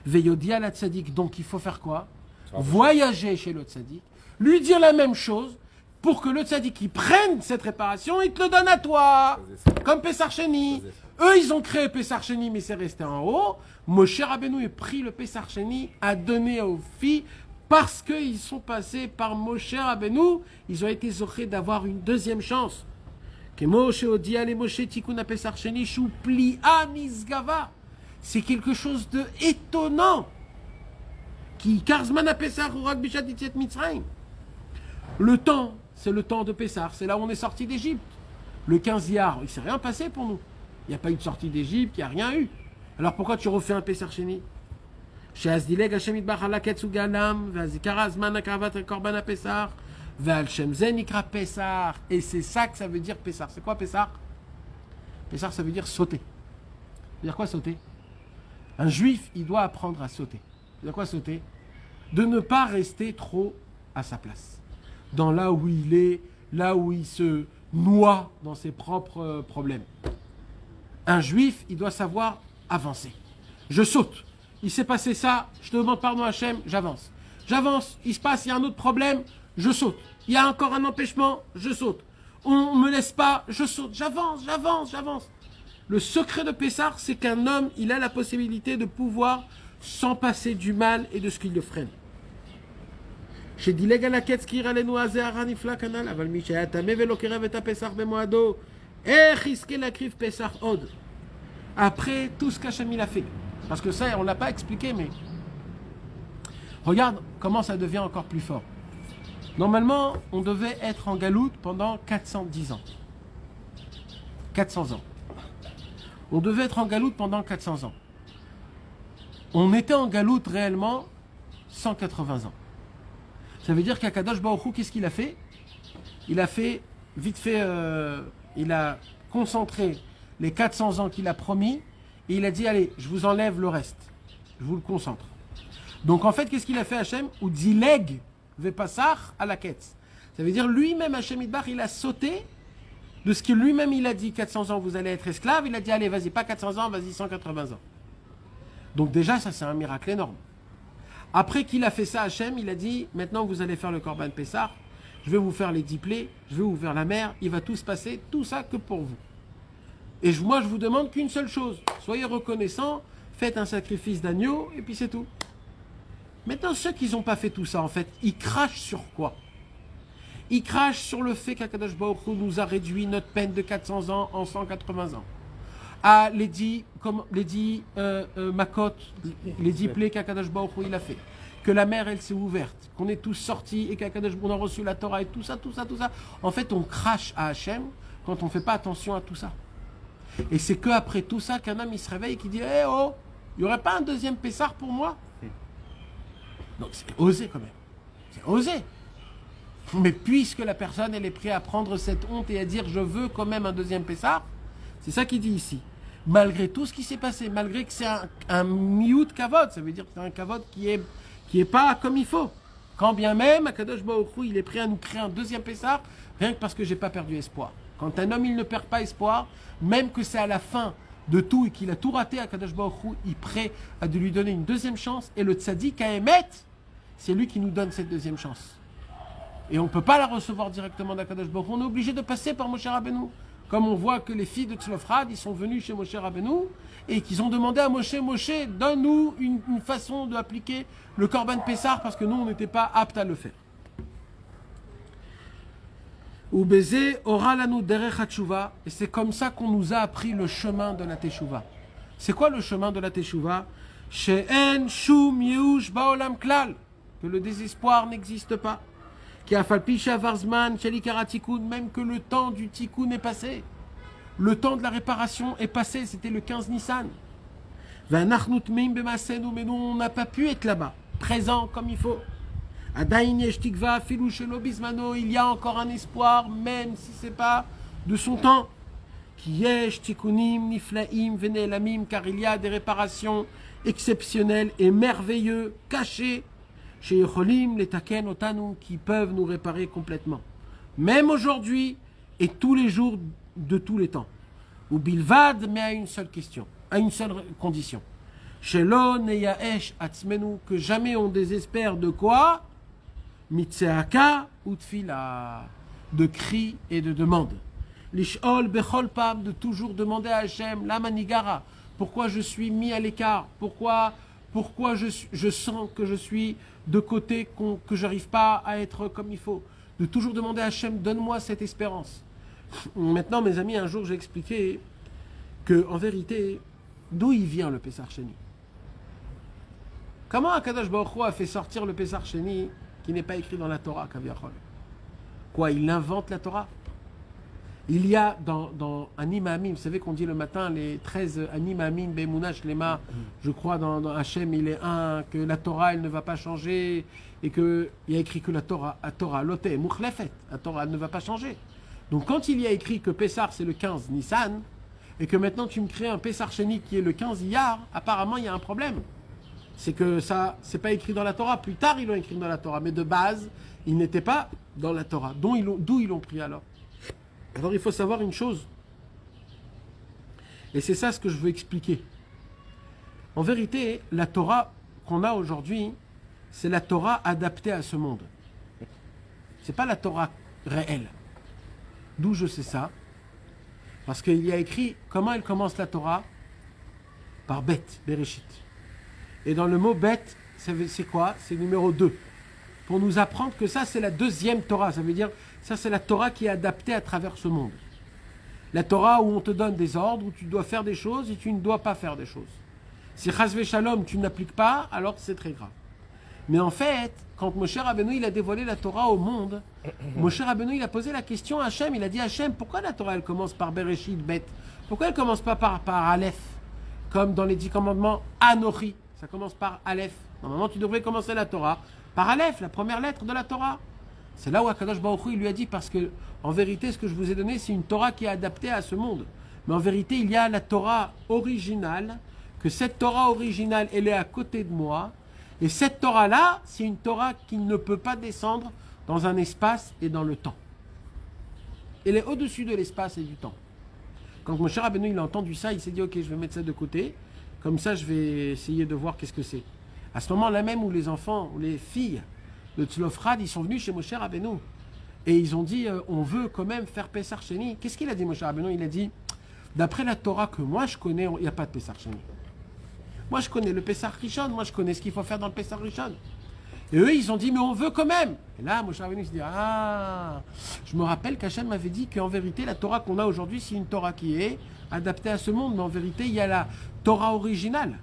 Veyodia la tzaddik, donc il faut faire quoi? Voyager chez le tzaddik, lui dire la même chose pour que le tzaddik il prenne cette réparation et te le donne à toi. Comme Pessar Sheni. Eux ils ont créé Pessar Sheni mais c'est resté en haut. Moshe Rabbeinu a pris le Pessar Sheni à donner aux filles parce qu'ils sont passés par Moshe Rabbeinu. Ils ont été zochés d'avoir une deuxième chance. Que Moshe Odia le Moshe Tikkun Pessar Sheni Shupli Amizgava. C'est quelque chose de étonnant. Qui Karzman a Pessar Urak Bishat Itziat Mitzrayim. Le temps, c'est le temps de Pessar. C'est là où on est sorti d'Égypte. Le 15 Iyar, il ne s'est rien passé pour nous. Il n'y a pas eu de sortie d'Égypte, il n'y a rien eu. Alors pourquoi tu refais un Pessar Sheni? Sheaz dileg Hashem Yitbarach alaketz ugalam, ve'azikara zman hakavat korban hapessar, ve'al shem ze nikra Pessar. Et c'est ça que ça veut dire Pessar. C'est quoi Pessar? Pessar, ça veut dire sauter. Ça veut dire quoi sauter? Un juif, il doit apprendre à sauter. Ça veut dire quoi sauter? De ne pas rester trop à sa place. Dans là où il est, là où il se noie dans ses propres problèmes. Un juif, il doit savoir avancer. Je saute. Il s'est passé ça, je te demande pardon Hachem, j'avance. J'avance, il se passe, il y a un autre problème, je saute. Il y a encore un empêchement, je saute. On ne me laisse pas, je saute. J'avance, j'avance, j'avance. Le secret de Pessar, c'est qu'un homme, il a la possibilité de pouvoir s'en passer du mal et de ce qui le freine. Chez Dileg alaketz kiralenu azehara nifla kanal, aval mi shaya tameh velo kirev et Pessar bemoado, ech iske lakriv Pessar od. Après tout ce qu'Hachem il a fait. Parce que ça, on ne l'a pas expliqué, mais regarde comment ça devient encore plus fort. Normalement, on devait être en galoute pendant 410 ans. 400 ans. On devait être en galoute pendant 400 ans. On était en galoute réellement 180 ans. Ça veut dire qu'Akadosh Baruch Hu, qu'est-ce qu'il a fait? Il a fait, vite fait, il a concentré les 400 ans qu'il a promis, et il a dit, allez, je vous enlève le reste. Je vous le concentre. Donc en fait, qu'est-ce qu'il a fait Hachem? Ou dileg vepassar à la quête. Ça veut dire, lui-même, Hachem Idbar, il a sauté de ce que lui-même il a dit, 400 ans, vous allez être esclave. Il a dit, allez, vas-y, pas 400 ans, vas-y, 180 ans. Donc déjà, ça, c'est un miracle énorme. Après qu'il a fait ça, Hachem, il a dit, maintenant que vous allez faire le Korban Pessar, je vais vous faire les 10 plaies, je vais vous faire la mer, il va tout se passer, tout ça que pour vous. Et moi, je vous demande qu'une seule chose. Soyez reconnaissants, faites un sacrifice d'agneau, et puis c'est tout. Maintenant, ceux qui n'ont pas fait tout ça, en fait, ils crachent sur quoi? Ils crachent sur le fait qu'Akadosh Baruch Hu nous a réduit notre peine de 400 ans en 180 ans. À les 10 makot, les 10 plaies qu'Akadosh Baruch Hu il a fait. Que la mer, elle s'est ouverte, qu'on est tous sortis et qu'Akadosh Baruch Hu a reçu la Torah et tout ça. En fait, on crache à Hachem quand on ne fait pas attention à tout ça. Et c'est qu'après tout ça qu'un homme il se réveille et qui dit eh oh, il n'y aurait pas un deuxième Pessar pour moi? Donc c'est osé quand même. C'est osé. Mais puisque la personne elle est prête à prendre cette honte et à dire je veux quand même un deuxième Pessar, c'est ça qu'il dit ici. Malgré tout ce qui s'est passé, malgré que c'est un miout kavod, ça veut dire que c'est un kavod qui est pas comme il faut. Quand bien même, Akadosh Baruch Hu, il est prêt à nous créer un deuxième Pessar, rien que parce que j'ai pas perdu espoir. Quand un homme il ne perd pas espoir, même que c'est à la fin de tout et qu'il a tout raté, Akadosh Baruch Hu, il est prêt à de lui donner une deuxième chance. Et le tzaddik à Emet, c'est lui qui nous donne cette deuxième chance. Et on ne peut pas la recevoir directement d'Akadosh Baruch Hu. On est obligé de passer par Moshe Rabbeinu. Comme on voit que les filles de Tzlofrad, ils sont venus chez Moshe Rabbeinu et qu'ils ont demandé à Moshe, donne-nous une façon d'appliquer le Korban Pessar parce que nous, on n'était pas aptes à le faire. Ou baiser aura la nous derech hatshuva, et c'est comme ça qu'on nous a appris le chemin de la teshuva. C'est quoi le chemin de la teshuva? She'en shum yeush baolam klal, que le désespoir n'existe pas. Qui a falpi shavarzman shelikara tikkun, même que le temps du tikkun est passé. Le temps de la réparation est passé, c'était le 15 Nissan. V'anachnu tmeim b'maasenu, mais nous on n'a pas pu être là-bas, présent comme il faut. Adain yesh tikva afilu shelo bizmano, il y a encore un espoir, même si c'est pas de son temps. Ki yesh tikkunim niflaim v'ne'elamim, car il y a des réparations exceptionnelles et merveilleuses, cachées, chez Yecholim, les Taken, Otanu, qui peuvent nous réparer complètement. Même aujourd'hui et tous les jours de tous les temps. Ou Bilvad, mais à une seule question, à une seule condition. Shelo neyaesh atzmenu, que jamais on désespère de quoi? Mitseaka ou tfila, de cris et de demandes. Lishol bechol pam, de toujours demander à Hachem, la manigara, pourquoi je suis mis à l'écart, pourquoi je sens que je suis de côté, que je n'arrive pas à être comme il faut. De toujours demander à Hachem, donne-moi cette espérance. Maintenant, mes amis, un jour j'ai expliqué que, en vérité, d'où il vient le Pessar Sheni? Comment Akadosh Baruch Hu a fait sortir le Pessar Sheni qui n'est pas écrit dans la Torah, Kaviachol? Quoi, il invente la Torah? Il y a dans Anim Ha'amim, vous savez qu'on dit le matin les 13 Anim Ha'amim Be'emunah Shlema, je crois dans Hachem il est un, que la Torah elle ne va pas changer et qu'il y a écrit que la Torah Loté Mouchlefet, la Torah elle ne va pas changer. Donc quand il y a écrit que Pessar c'est le 15 Nissan et que maintenant tu me crées un Pessar Sheni qui est le 15 Iyar, apparemment il y a un problème. C'est que ça, c'est pas écrit dans la Torah, plus tard ils l'ont écrit dans la Torah, mais de base il n'était pas dans la Torah. D'où ils l'ont pris alors? Alors il faut savoir une chose, et c'est ça ce que je veux expliquer. En vérité, la Torah qu'on a aujourd'hui, c'est la Torah adaptée à ce monde. C'est pas la Torah réelle. D'où je sais ça? Parce qu'il y a écrit comment elle commence la Torah? Par Bet, Bereshit. Et dans le mot Bet, c'est quoi? C'est numéro 2. Pour nous apprendre que ça c'est la deuxième Torah, ça veut dire ça c'est la Torah qui est adaptée à travers ce monde. La Torah où on te donne des ordres, où tu dois faire des choses et tu ne dois pas faire des choses. Si Chasvé Shalom tu n'appliques pas, alors c'est très grave. Mais en fait, quand Moshe Rabbeinu il a dévoilé la Torah au monde, Moshe Rabbeinu il a posé la question à Hachem, il a dit à Hachem, pourquoi la Torah elle commence par Bereshit, Bet? Pourquoi elle commence pas par Aleph? Comme dans les 10 commandements, Anochi, ça commence par Aleph. Normalement tu devrais commencer la Torah par Aleph, la première lettre de la Torah. C'est là où Akadosh Baruch Hu il lui a dit, parce que en vérité ce que je vous ai donné c'est une Torah qui est adaptée à ce monde. Mais en vérité il y a la Torah originale, que cette Torah originale elle est à côté de moi, et cette Torah là c'est une Torah qui ne peut pas descendre dans un espace et dans le temps. Elle est au-dessus de l'espace et du temps. Quand Moshe Rabbeinu il a entendu ça, il s'est dit ok je vais mettre ça de côté, comme ça je vais essayer de voir qu'est-ce que c'est. À ce moment-là même où les enfants, où les filles de Tzlofrad, ils sont venus chez Moshe Rabbeinu et ils ont dit on veut quand même faire Pessar Sheni. Qu'est-ce qu'il a dit Moshe Rabbeinu? Il a dit d'après la Torah que moi je connais, il n'y a pas de Pessar Sheni. Moi je connais le Pessar Rishon, moi je connais ce qu'il faut faire dans le Pessar Rishon. Et eux ils ont dit mais on veut quand même. Et là Moshe Rabbeinu se dit je me rappelle qu'Hachem m'avait dit qu'en vérité la Torah qu'on a aujourd'hui c'est une Torah qui est adaptée à ce monde, mais en vérité il y a la Torah originale,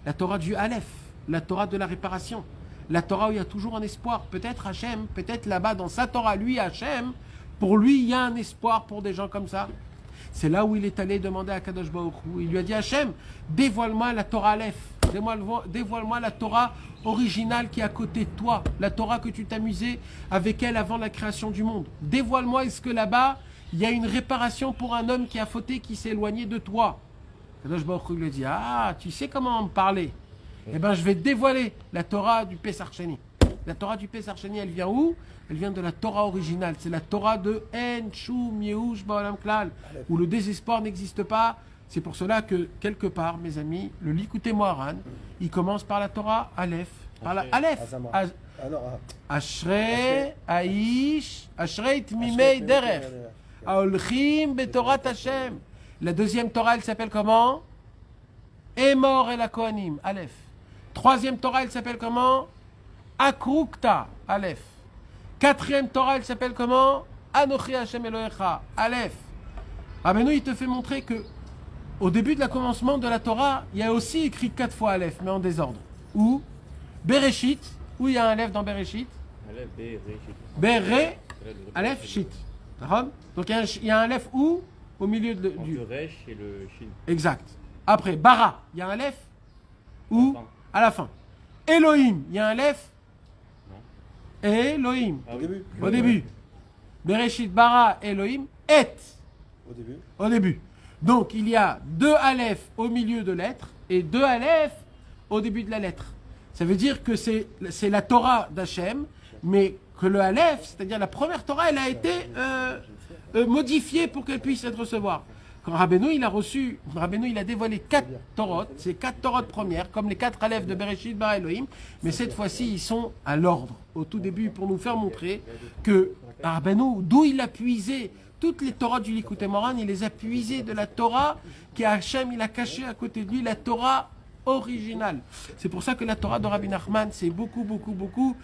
la Torah du Aleph, la Torah de la réparation, la Torah où il y a toujours un espoir. Peut-être Hachem, peut-être là-bas dans sa Torah, lui Hachem, pour lui il y a un espoir pour des gens comme ça. C'est là où il est allé demander à Kadosh Baruch Hu. Il lui a dit Hachem, dévoile-moi la Torah Aleph, dévoile-moi la Torah originale qui est à côté de toi, la Torah que tu t'amusais avec elle avant la création du monde. Dévoile-moi, est-ce que là-bas il y a une réparation pour un homme qui a fauté, qui s'est éloigné de toi? Kadosh Baruch Hu lui a dit tu sais comment me parler? Eh bien, je vais dévoiler la Torah du Pessar Sheni. La Torah du Pessar Sheni, elle vient où? Elle vient de la Torah originale. C'est la Torah de En Shum Yehush Ba'olam Klal, où le désespoir n'existe pas. C'est pour cela que, quelque part, mes amis, le Likutei Moharan, il commence par la Torah Aleph Par la Aleph. Azama. Az- Ah non, Ashrei Aish, Ashrei Tmimei Derech. Aolchim Betorat Hashem. La deuxième Torah, elle s'appelle comment? Emor el Kohanim, Aleph. Troisième Torah, elle s'appelle comment? Akrukta, Aleph. Quatrième Torah, elle s'appelle comment? Anochi Hashem Elohecha, Aleph. Rabbeinu, il te fait montrer que au début de la commencement de la Torah, il y a aussi écrit 4 fois Aleph, mais en désordre. Ou Bereshit, où il y a un Aleph dans Bereshit? Aleph, B, Ré, Shit. Beré, Aleph, Shit. D'accord? Donc il y a un Aleph où? Au milieu du... Entre Resh et le Shin. Exact. Après, Bara, il y a un Aleph où? À la fin. À la fin. Elohim, il y a un Aleph? Non. Elohim, Ah au oui. début. au début. Bereshit, Bara, Elohim, Et, Au début. au début. Donc il y a 2 Aleph au milieu de lettres et 2 Aleph au début de la lettre. Ça veut dire que c'est la Torah d'Hachem, mais que le Aleph, c'est-à-dire la première Torah, elle a été modifiée pour qu'elle puisse être recevoir. Quand Rabbeinu, il a reçu, Rabbeinu, il a dévoilé 4 Torahs, c'est 4 Torahs premières, comme les 4 Aleph de Bereshit, Bara, Elohim, mais cette fois-ci, ils sont à l'ordre, au tout début, pour nous faire montrer que Rabbeinu, d'où il a puisé toutes les Torahs du Likutei Moharan, il les a puisées de la Torah qu'Hachem, il a caché à côté de lui, la Torah originale. C'est pour ça que la Torah de Rabbi Nachman, c'est beaucoup, beaucoup, beaucoup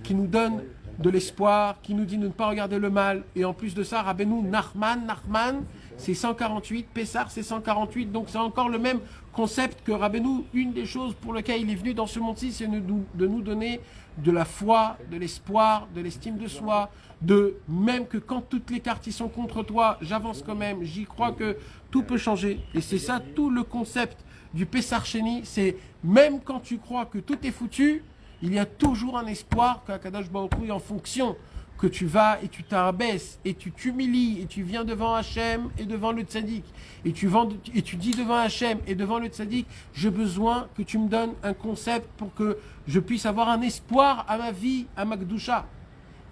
qui nous donne de l'espoir, qui nous dit de ne pas regarder le mal. Et en plus de ça, Rabbeinu Nachman, c'est 148, Pessar, c'est 148. Donc c'est encore le même concept que Rabbeinu. Une des choses pour lesquelles il est venu dans ce monde-ci, c'est de nous donner de la foi, de l'espoir, de l'estime de soi, de même que quand toutes les cartes y sont contre toi, j'avance quand même, j'y crois que tout peut changer. Et c'est ça tout le concept du Pessar Sheni, c'est même quand tu crois que tout est foutu, il y a toujours un espoir qu'Akadosh Baruch Hu est en fonction, que tu vas et tu t'abaisses et tu t'humilies et tu viens devant Hachem et devant le tzaddik et tu dis devant Hachem et devant le tzaddik, j'ai besoin que tu me donnes un concept pour que je puisse avoir un espoir à ma vie, à ma Gdusha.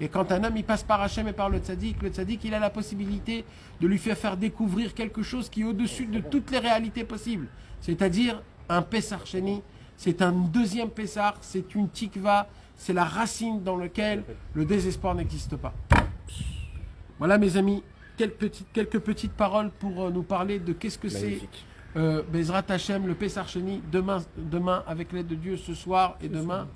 Et quand un homme il passe par Hachem et par le tzaddik, il a la possibilité de lui faire découvrir quelque chose qui est au-dessus de toutes les réalités possibles. C'est-à-dire un Pessar Sheni, c'est un deuxième Pessar, c'est une tikva, c'est la racine dans laquelle le désespoir n'existe pas. Voilà mes amis, quelques petites paroles pour nous parler de qu'est-ce que c'est Magnifique. Bezrat Hachem, le Pessar Sheni, demain avec l'aide de Dieu ce soir et demain.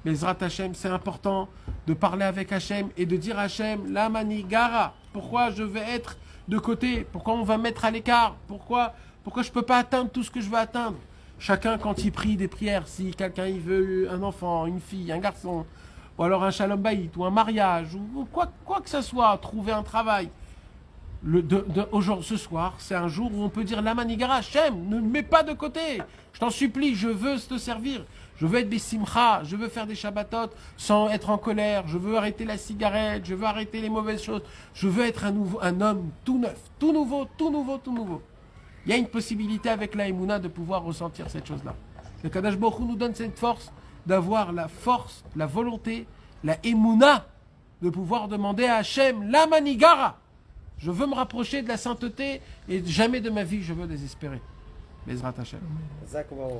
Bezrat Hachem, c'est important de parler avec Hachem et de dire à Hachem, la manigara, pourquoi je vais être de côté, pourquoi on va me mettre à l'écart, pourquoi je ne peux pas atteindre tout ce que je veux atteindre. Chacun, quand il prie des prières, si quelqu'un il veut un enfant, une fille, un garçon, ou alors un shalom bayit, ou un mariage, ou quoi que ce soit, trouver un travail. Ce soir, c'est un jour où on peut dire la manigara, Hachem, ne me mets pas de côté. Je t'en supplie, je veux te servir. Je veux être des simcha, je veux faire des shabbatot sans être en colère, je veux arrêter la cigarette, je veux arrêter les mauvaises choses. Je veux être un homme tout neuf, tout nouveau. Il y a une possibilité avec la Emouna de pouvoir ressentir cette chose-là. Le Kadosh Baruch Hu nous donne cette force d'avoir la force, la volonté, la Emouna de pouvoir demander à Hachem la manigara. Je veux me rapprocher de la sainteté et jamais de ma vie je veux désespérer. Bezrat Hachem. Zach, on va voir.